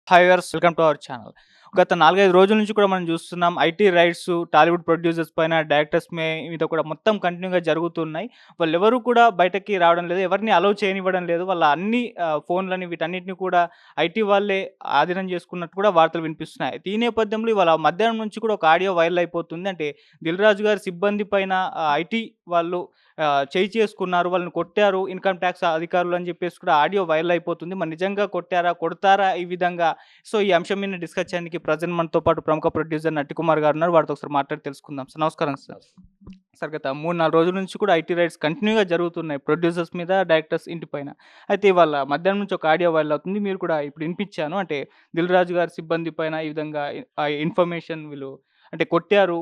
Hi viewers, welcome to our channel. గత 4, 5 రోజుల నుంచి కూడా మనం చూస్తున్నాం. ఐటీ రైట్స్ టాలీవుడ్ ప్రొడ్యూసర్స్ పైన, డైరెక్టర్స్ మీద కూడా మొత్తం కంటిన్యూగా జరుగుతున్నాయి. వాళ్ళెవరు కూడా బయటకి రావడం లేదు. ఎవరిని అలౌ చేయనివ్వడం లేదు. వాళ్ళ అన్ని ఫోన్‌లని వీటన్నిటిని కూడా ఐటీ వాళ్ళే ఆధీనం చేసుకున్నట్టు కూడా వార్తలు వినిపిస్తున్నాయి. అయితే ఈ నేపథ్యంలో ఇవాళ మధ్యాహ్నం నుంచి కూడా ఒక ఆడియో వైరల్ అయిపోతుంది. అంటే 'దిల్ రాజు' గారి సిబ్బంది పైన ఐటీ వాళ్ళు చేయి చేసుకున్నారు. వాళ్ళని కొట్టారు ఇన్‌కమ్ టాక్స్ అధికారులు అని చెప్పేసి కూడా ఆడియో వైరల్ అయిపోతుంది. మరి నిజంగా కొట్టారా? కొడతారా ఈ విధంగా? సో, ఈ అంశం మీద డిస్కస్ చేయడానికి ప్రెజెంట్ మనతో పాటు ప్రముఖ ప్రొడ్యూసర్ నట్టికుమార్ గారు ఉన్నారు. వారితో ఒకసారి మాట్లాడి తెలుసుకుందాం. సార్ నమస్కారం సార్. సార్ గత 3, 4 రోజుల నుంచి కూడా ఐటీ రైట్స్ కంటిన్యూగా జరుగుతున్నాయి. ప్రొడ్యూసర్స్ మీద, డైరెక్టర్స్ ఇంటి పైన. అయితే ఇవాళ మధ్యాహ్నం నుంచి ఒక ఆడియో వైరల్ అవుతుంది. మీరు కూడా ఇప్పుడు వినిపించాను. అంటే 'దిల్ రాజు' గారి సిబ్బంది పైన ఈ విధంగా ఇన్ఫర్మేషన్ వీళ్ళు అంటే కొట్టారు.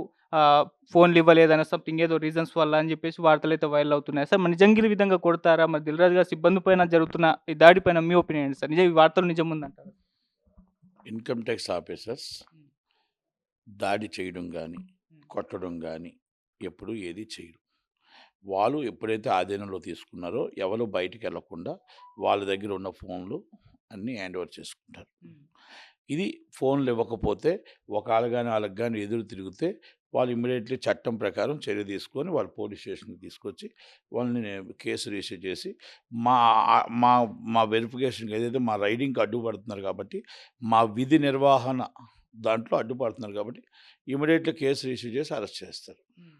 ఫోన్‌లు ఇవ్వలేదనో సంథింగ్ ఏదో రీజన్స్ వల్ల అని చెప్పేసి వార్తలైతే వైరల్ అవుతున్నాయి. సార్ మరి నిజంగా ఈ విధంగా కొడతారా? మరి 'దిల్ రాజు' గారి సిబ్బంది పైన జరుగుతున్న ఈ దాడి పైన మీ ఒపీనియన్ ఏంటి సార్? ఈ వార్తలు నిజం ఉందంటారా? ఇన్కమ్ ట్యాక్స్ ఆఫీసర్స్ హ్మ్. దాడి చేయడం కానీ హ్మ్. కొట్టడం కానీ ఎప్పుడు ఏది చేయరు. వాళ్ళు ఎప్పుడైతే ఆధీనంలో తీసుకున్నారో ఎవరు బయటికి వెళ్ళకుండా వాళ్ళ దగ్గర ఉన్న ఫోన్లు అన్నీ హ్యాండ్ ఓవర్ చేసుకుంటారు. హ్మ్. ఇది ఫోన్లు ఇవ్వకపోతే ఒక ఆళ్ళు కానీ వాళ్ళకి కానీ ఎదురు తిరిగితే వాళ్ళు ఇమ్మీడియట్లీ చట్టం ప్రకారం చర్య తీసుకొని వాళ్ళు పోలీస్ స్టేషన్కి తీసుకొచ్చి వాళ్ళని కేసు రిజిస్టర్ చేసి మా మా మా వెరిఫికేషన్కి ఏదైతే మా రైడింగ్కి అడ్డుపడుతున్నారు కాబట్టి మా విధి నిర్వహణ దాంట్లో అడ్డుపడుతున్నారు కాబట్టి ఇమ్మీడియట్లీ కేసు రిజిస్టర్ చేసి అరెస్ట్ చేస్తారు. హ్మ్.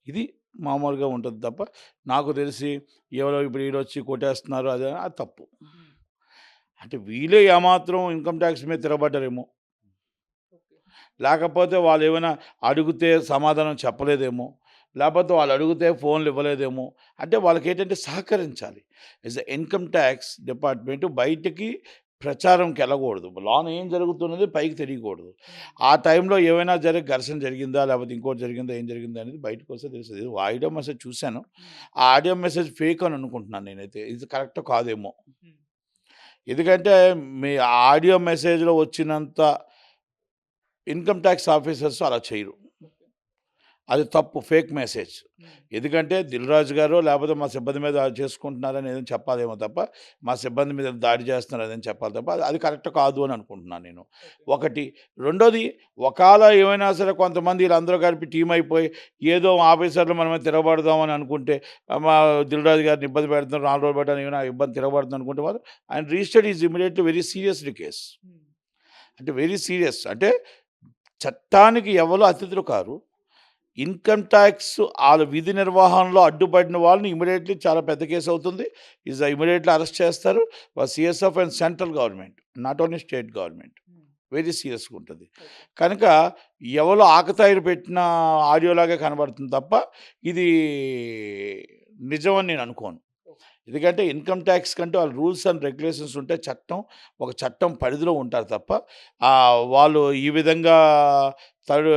ఇది మామూలుగా ఉంటుంది తప్ప నాకు తెలిసి ఎవరో ఇప్పుడు ఈడొచ్చి కొట్టేస్తున్నారు అది తప్పు. హ్మ్. అంటే వీళ్ళే ఏమాత్రం ఇన్కమ్ ట్యాక్స్ మీద తిరగబడ్డారేమో, ఓకే. లేకపోతే వాళ్ళు ఏమైనా అడిగితే సమాధానం చెప్పలేదేమో, లేకపోతే వాళ్ళు అడిగితే ఫోన్లు ఇవ్వలేదేమో. అంటే వాళ్ళకేంటంటే సహకరించాలి. As a income tax department బయటికి ప్రచారంకి వెళ్ళకూడదు. లోన ఏం జరుగుతున్నది పైకి తెలియకూడదు. హ్మ్. ఆ టైంలో ఏమైనా ఘర్షణ జరిగిందా, లేకపోతే ఇంకోటి జరిగిందా, ఏం జరిగిందా అనేది బయటకొస్తే తెలుస్తది. ఆడియో మెసేజ్ చూశాను. హ్మ్. ఆ ఆడియో మెసేజ్ ఫేక్ అని అనుకుంటున్నాను నేనైతే. ఇది కరెక్ట్ కాదేమో. హ్మ్. ఎందుకంటే మీ ఆడియో మెసేజ్‌లో వచ్చినంత ఇన్కమ్ ట్యాక్స్ ఆఫీసర్స్ అలా చేయరు. ఓకే. అది తప్పు. Fake message. హ్మ్. ఎందుకంటే 'దిల్ రాజు' గారో లేకపోతే మా సిబ్బంది మీద చేసుకుంటున్నారని ఏదైనా చెప్పాలేమో తప్ప, మా సిబ్బంది మీద దాడి చేస్తున్నారని చెప్పాలి తప్ప, అది కరెక్ట్ కాదు అని అనుకుంటున్నాను నేను. ఓకే. ఒకటి. రెండోది, ఒకాళ ఏమైనా సరే కొంతమంది వీళ్ళందరూ కలిపి టీమ్ అయిపోయి ఏదో ఆఫీసర్లు మన మీద తిరగబడదామని అనుకుంటే, మా 'దిల్ రాజు' గారిని ఇబ్బంది పెడుతున్నారు, 4 రోజులు పెట్టని ఏమైనా ఇబ్బంది తిరగబడుతుంది అనుకుంటే మాత్రం ఆయన registered is immediately very seriously case. హ్మ్. అంటే వెరీ సీరియస్. అంటే చట్టానికి ఎవరు అతిథులు కారు. ఇన్కమ్ ట్యాక్స్ ఆళ్ళ విధి నిర్వహణలో అడ్డుపడిన వాళ్ళని ఇమ్మీడియేట్‌లీ చాలా పెద్ద కేస్ అవుతుంది. ఇమ్మీడియేట్‌లీ అరెస్ట్ చేస్తారు. CSF and central government. Not only state government. Hmm. Very సీరియస్‌గా ఉంటది. ఓకే. కనుక ఎవరో ఆకతాయిలు పెట్టిన ఆడియోలాగే కనబడుతుంది తప్ప, ఇది నిజమని నేను అనుకోను. ఓకే. ఎందుకంటే ఇన్కమ్ ట్యాక్స్ కంటే వాళ్ళ రూల్స్ అండ్ రెగ్యులేషన్స్ ఉంటే ఒక చట్టం పరిధిలో ఉంటారు తప్ప వాళ్ళు ఈ విధంగా థర్డ్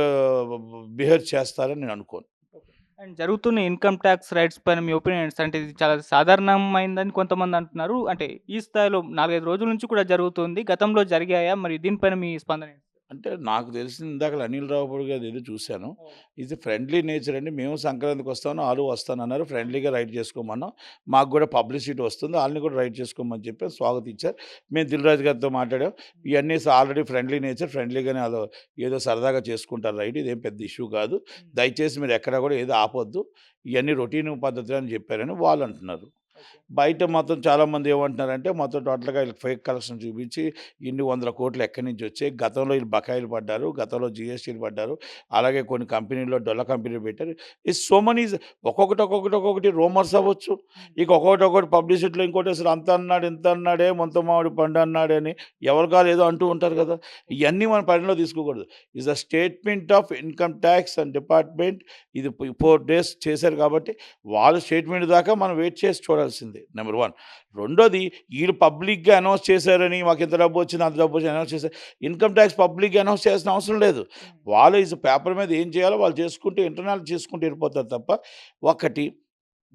బిహేవ్ చేస్తారని నేను అనుకోను. ఓకే. అండ్ జరుగుతున్న ఇన్‌కమ్ టాక్స్ రైట్స్ పైన మీ ఒపీనియన్ ఏంటి సార్? అంటే ఇది చాలా సాధారణమైందని కొంతమంది అంటున్నారు. అంటే ఈ స్థాయిలో 4, 5 రోజుల నుంచి కూడా జరుగుతుంది. గతంలో జరిగాయా? మరి దీనిపైన మీ స్పందన ఏంటి? అంటే నాకు తెలిసింది ఇందాకల అనిల్ రావిపూడి గారిది ఏదో చూశాను. అవును. ఇది ఫ్రెండ్లీ నేచర్ అండి. మేము సంక్రాంతికి వస్తాను, ఆళ్ళు వస్తానన్నారు. ఫ్రెండ్లీగా రైడ్ చేసుకోమన్నాం. మాకు కూడా పబ్లిసిటీ వస్తుంది. ఆళ్ళని కూడా రైడ్ చేసుకోమని చెప్పి స్వాగతించారు. మేము దిల్ రాజు గారితో మాట్లాడాం. హ్మ్. ఇయన్నీ ఆల్రెడీ ఫ్రెండ్లీ నేచర్. ఫ్రెండ్లీగానే ఆళ్ళు ఏదో సరదాగా చేసుకుంటారు రైడ్. ఇదేం పెద్ద ఇష్యూ కాదు. హ్మ్. దయచేసి మీరు ఎక్కడ కూడా ఏది ఆపొద్దు. ఇయన్నీ రొటీన్ పద్ధతులు అని చెప్పారని వాళ్ళు అంటున్నారు. ఓకే. బయట మొత్తం చాలామంది ఏమంటున్నారంటే, మొత్తం టోటల్‌గా ఈళ్ళకి ఫేక్ కలెక్షన్ చూపించి, ఇన్ని వందల కోట్లు ఎక్కడి నుంచి వచ్చాయి, గతంలో ఈళ్ళు బకాయిలు పడ్డారు, గతంలో జీఎస్టీలు పడ్డారు, అలాగే కొన్ని కంపెనీల్లో డొల్ల కంపెనీలు పెట్టారు. ఈ సో మెనీ ఒక్కొక్కటి రూమర్స్ అవ్వచ్చు. హ్మ్. ఇక ఒక్కొక్కటి పబ్లిసిటీలో ఇంకోటేసారి అంత అన్నాడు, ఇంత అన్నాడే, ముంత మామిడి పండు అన్నాడని ఎవరి కాళ్ళు ఏదో అంటూ ఉంటారు కదా! ఇయన్నీ మన పరిగణలో తీసుకోకూడదు. Is a statement of income tax and department. ఇది 4 డేస్ చేశారు కాబట్టి, వాళ్ళ స్టేట్మెంట్ దాకా మనం వెయిట్ చేసి చూడాల్సిందే. నెంబర్ 1. రెండోది, ఈళ్ళు పబ్లిక్‌గా అనౌన్స్ చేశారని మాకింత డబ్బొచ్చింది, అంత డబ్బొచ్చింది అనౌన్స్ చేశారు. ఇన్కమ్ టాక్స్ పబ్లిక్‌గా అనౌన్స్ చేయాల్సిన అవసరం లేదు. హ్మ్. వాళ్ళు పేపర్ మీద ఏం చేయాలో వాళ్ళు చేసుకుంటూ ఇంటర్నల్ చేసుకుంటూ వెళ్ళిపోతారు తప్ప, ఒకటి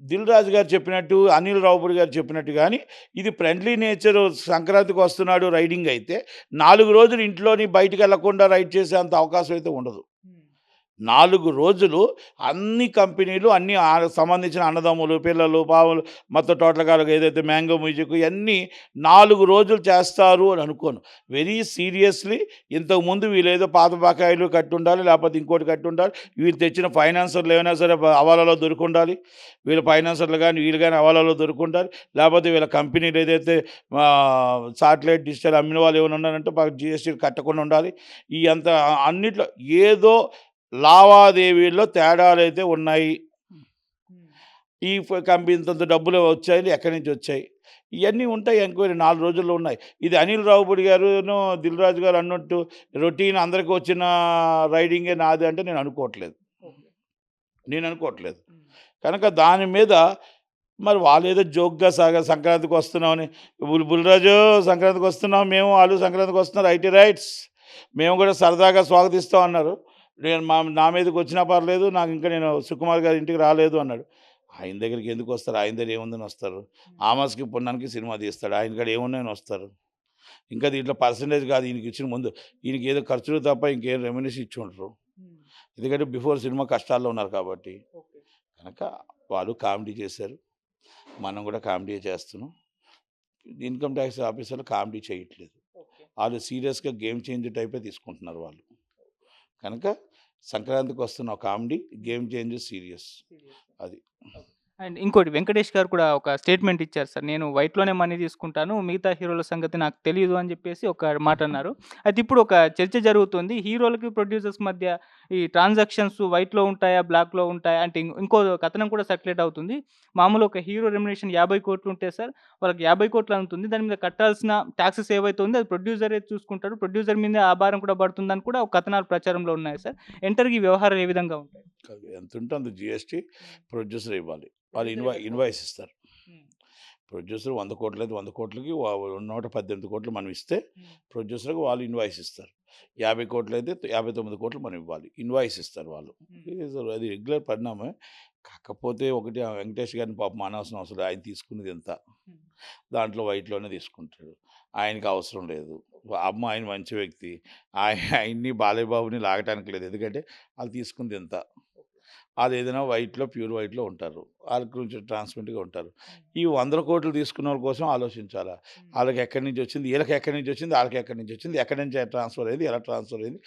'దిల్ రాజు' గారు చెప్పినట్టు, అనిల్ రావిపూడి గారు చెప్పినట్టు గాని, ఇది ఫ్రెండ్లీ నేచర్ సంక్రాంతికి వస్తున్నాడు రైడింగ్ అయితే, 4 రోజులు ఇంట్లోని బయటికెళ్ళకుండా రైడ్ చేసేంత అవకాశం అయితే ఉండదు. హ్మ్. 4 రోజులు అన్ని కంపెనీలు అన్నీ సంబంధించిన అన్నదమ్ములు, పిల్లలు, పావులు మొత్తం టోటల్‌గా ఏదైతే మ్యాంగో మ్యూజిక్ ఇయన్నీ 4 రోజులు చేస్తారు అని అనుకోను. వెరీ సీరియస్‌లీ ఇంతకుముందు వీళ్ళేదో పాత బకాయిలు కట్టుండాలి, లేకపోతే ఇంకోటి కట్టుండాలి. వీళ్ళు తెచ్చిన ఫైనాన్సర్లు ఏమైనా సరే హవాలాలో దొరికుండాలి. వీళ్ళ ఫైనాన్సర్లు గానీ, వీళ్ళు గానీ హవాలాలో దొరికుండాలి. లేకపోతే వీళ్ళ కంపెనీలు ఏదైతే సాటిలైట్ డిజిటల్ అమ్మిన వాళ్ళు ఏమైనా ఉన్నారంటే జీఎస్టీలు కట్టకుండా ఉండాలి. ఈ అంత అన్నిట్లో ఏదో లావాదేవీల్లో తేడాలైతే ఉన్నాయి. ఈ కంపెనీ ఇంతంత డబ్బులు వచ్చాయి, ఎక్కడి నుంచి వచ్చాయి? ఇయన్నీ ఉంటాయి ఎంక్వైరీ 4 రోజుల్లో ఉన్నాయి. ఇది అనిల్ రావిపూడి గారును, దిల్ రాజు గారు అన్నట్టు రొటీన్ అందరికి వచ్చిన రైడింగే నాది అంటే నేను అనుకోవట్లేదు. కనుక దాని మీద మరి వాళ్ళేదో జోక్‌గా సంక్రాంతికి వస్తున్నామని బుల్‌రాజు సంక్రాంతికి వస్తున్నాం మేము, వాళ్ళు సంక్రాంతికి వస్తున్నారు ఐటీ రైట్స్. మేము కూడా సరదాగా స్వాగతిస్తాం అన్నారు. నా మీదకి వచ్చినా పర్లేదు, నాకు ఇంకా నేను సుకుమార్ గారి ఇంటికి రాలేదు అన్నాడు. ఆయన దగ్గరికి ఎందుకు వస్తారు? ఆయన దగ్గర ఏముందని వస్తారు? ఆమాస్కి పుణ్యానికి సినిమా తీస్తాడు. ఆయన కాడ ఏమున్నాయని వస్తారు? ఇంకా దీంట్లో పర్సెంటేజ్ కాదు ఈయనకి ఇచ్చిన ముందు. ఈయనకి ఏదో ఖర్చులు తప్ప ఇంకేం రెమ్యునరేషన్ ఇచ్చి ఉండరు. ఎందుకంటే బిఫోర్ సినిమా కష్టాల్లో ఉన్నారు కాబట్టి. కనుక వాళ్ళు కామెడీ చేశారు. మనం కూడా కామెడీ చేస్తున్నాం. ఇన్కమ్ ట్యాక్స్ ఆఫీసర్లు కామెడీ చేయట్లేదు. వాళ్ళు సీరియస్‌గా గేమ్ చేంజర్ టైపే తీసుకుంటున్నారు వాళ్ళు. కనుక సంక్రాంతికి వస్తున్న కామెడీ, గేమ్ చేంజర్ సీరియస్. అది. అండ్ ఇంకోటి 'వెంకటేష్' గారు కూడా ఒక స్టేట్మెంట్ ఇచ్చారు సార్. నేను వైట్‌లోనే మనీ తీసుకుంటాను. మిగతా హీరోల సంగతి నాకు తెలీదు అని చెప్పేసి ఒక మాట అన్నారు. అయితే ఇప్పుడు ఒక చర్చ జరుగుతుంది. హీరోలకి, ప్రొడ్యూసర్స్ మధ్య ఈ ట్రాన్సాక్షన్స్ వైట్‌లో ఉంటాయా? బ్లాక్‌లో ఉంటాయా? అంటే ఇంకో కథనం కూడా సర్క్యులేట్ అవుతుంది. మామూలు ఒక హీరో రెమ్యునరేషన్ 50,00,00,000 ఉంటే సార్ వాళ్ళకి 50,00,00,000 అనుతుంది. దాని మీద కట్టాల్సిన టాక్సెస్ ఏవైతే ఉందో అది ప్రొడ్యూసరే చూసుకుంటాడు. ప్రొడ్యూసర్ మీదే ఆ భారం కూడా పడుతుందని కూడా ఒక కథనాలు ప్రచారంలో ఉన్నాయి సార్. ఎంటర్‌గా ఈ వ్యవహారాలు ఏ విధంగా ఉంటాయి? ఎంతుంటే అంత జీఎస్టీ ప్రొడ్యూసర్ ఇవ్వాలి. వాళ్ళు ఇన్వాయిస్ ఇస్తారు. ప్రొడ్యూసర్ 100,00,00,000 అయితే 100,00,00,000కి 118,00,00,000 మనం ఇస్తే ప్రొడ్యూసర్‌కి వాళ్ళు ఇన్వాయిస్ ఇస్తారు. 50,00,00,000 అయితే 59,00,00,000 మనం ఇవ్వాలి. ఇన్వాయిస్ ఇస్తారు వాళ్ళు. అది రెగ్యులర్ పరిణామమే. కాకపోతే ఒకటి ఆ వెంకటేష్ గారిని పాపం అనవసరం అవసరం లేదు. ఆయన తీసుకునేది ఎంత? దాంట్లో వైట్‌లోనే తీసుకుంటాడు. ఆయనకి అవసరం లేదు. ఆయన మంచి వ్యక్తి. ఆయన్ని బాలయ్య బాబుని లాగటానికి లేదు. ఎందుకంటే వాళ్ళు తీసుకుంది ఎంత? అదేదైనా వైట్‌లో ప్యూర్ వైట్‌లో ఉంటారు. వాళ్ళకి కొంచెం ట్రాన్స్‌పరెంట్‌గా ఉంటారు. ఈ 100,00,00,000 తీసుకున్నోళ్ళ కోసం ఆలోచించాలా? ఆళ్ళకి ఎక్కడి నుంచి వచ్చింది? ఈళ్ళకి ఎక్కడి నుంచి వచ్చింది? ఆళ్ళకి ఎక్కడి నుంచి వచ్చింది? ఎక్కడి నుంచి ట్రాన్స్‌ఫర్ అయింది? ఎలా ట్రాన్స్‌ఫర్ అయింది?